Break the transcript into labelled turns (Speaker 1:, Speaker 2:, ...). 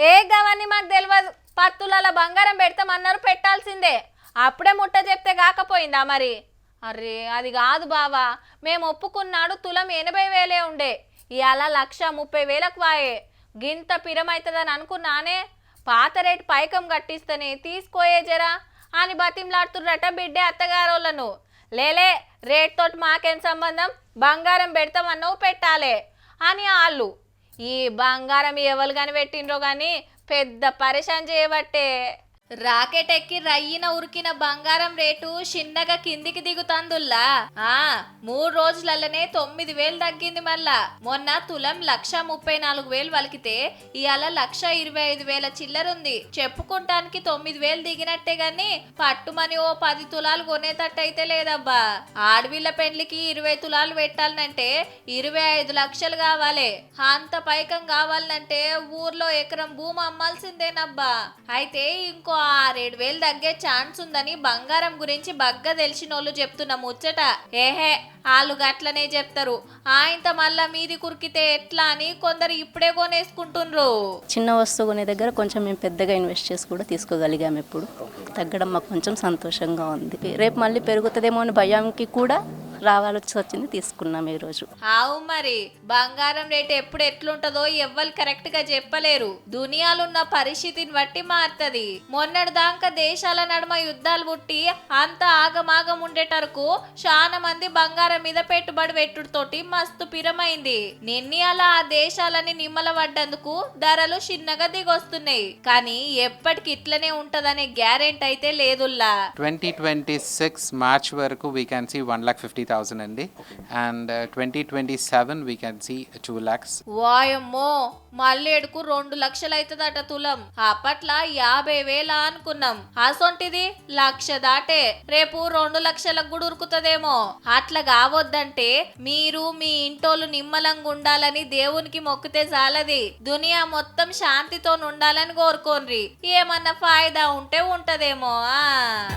Speaker 1: ఏ గవన్నీ మాకు తెలియదు. పత్తుల బంగారం పెడతామన్నారు, పెట్టాల్సిందే. అప్పుడే ముట్ట చెప్తే కాకపోయిందా మరి? అరే అది కాదు బావా, మేము ఒప్పుకున్నాడు తులం 80,000 ఉండే, ఇవాళ 1,30,000కు వాయే. గింత పిరమైతుందని అనుకున్నానే. పాత రేటు పైకం కట్టిస్తేనే తీసుకోయే జరా అని బతిమలాడుతుర్రట బిడ్డే అత్తగారోళ్ళను. లేలే, రేట్ తోటి మాకేం సంబంధం, బంగారం పెడతామన్నావు పెట్టాలే అని వాళ్ళు. ఈ బంగారం ఎవరు కానీ పెట్టిండ్రో కానీ పెద్ద పరిశాన్ చేయబట్టే రాకెట్ ఎక్కి రయ్యిన ఉరికిన బంగారం రేటు చిన్నగా కిందికి దిగుతందుల్లా. 3 రోజులల్లనే 9,000 తగ్గింది. మళ్ళా మొన్న తులం 1,34,000 వలికితే ఇవాళ 1,25,000 చిల్లరుంది. చెప్పుకుంటానికి 9,000 దిగినట్టే గాని పట్టుమని ఓ 10 తులాలు కొనేటట్టయితే లేదబ్బా. ఆడవిళ్ళ పెండ్లికి 20 తులాలు పెట్టాలంటే 25 లక్షలు కావాలి. అంత పైకం కావాలంటే ఊర్లో ఎకరం భూమి అమ్మాల్సిందేనబ్బా. అయితే ఇంకో 6,000 తగ్గే ఛాన్స్ ఉందని బంగారం గురించి బగ్గా తెలిసినోళ్ళు చెప్తున్న ముచ్చట. ఏహే, వాళ్ళు గట్లనే చెప్తారు. ఆయంత మళ్ళా మీది కురికితే ఎట్లా అని కొందరు ఇప్పుడే కొనేసుకుంటుండ్రు.
Speaker 2: చిన్న వస్తువు కొనే దగ్గర కొంచెం మేము పెద్దగా ఇన్వెస్ట్ చేసి కూడా తీసుకోగలిగాము. ఇప్పుడు తగ్గడం మాకు కొంచెం సంతోషంగా ఉంది. రేపు మళ్ళీ పెరుగుతుందేమో అని భయంకి కూడా రావాల్సి వచ్చింది, తీసుకున్నాం ఈరోజు.
Speaker 1: ఆవు మరి బంగారం రేటు ఎప్పుడు ఎట్లుంటదో ఎవ్వరు కరెక్ట్ గా చెప్పలేరు. దునియాలున్న పరిస్థితిని బట్టి మారుతుంది. మొన్నటి దాకా దేశాల నడుమ యుద్ధాలు పుట్టి అంత ఆగమాగం ఉండేటరకు చాలా మంది బంగారం మీద పెట్టుబడి పెట్టుడుతోటి మస్తు పిరమైంది. నిన్నయాల ఆ దేశాలని నిమ్మల పడ్డందుకు ధరలు చిన్నగా దిగొస్తున్నాయి. కానీ ఎప్పటికి ఇట్లనే ఉంటదనే గ్యారెంటీ అయితే లేదుల్లా.
Speaker 3: 2026 మార్చ్ వరకు we can see 1,50,000 అండి, and 2027 we can see 2 lakhs.
Speaker 1: వాయమ్మో, మల్లేడుకు 2 లక్షలు అవుతుందట తులం. అప్పట్లా 50,000 అనుకున్నాం. అసొంటిది 1,00,000 దాటే. రేపు 2 లక్షలకు కూడా ఉరుకుతుందేమో. అట్లా కావద్దంటే మీరు మీ ఇంటోళ్ళు నిమ్మలంగా ఉండాలని దేవునికి మొక్కితే చాలది. దునియా మొత్తం శాంతితో ఉండాలని కోరుకోండి. ఏమన్నా ఫాయిదా ఉంటే ఉంటదేమో.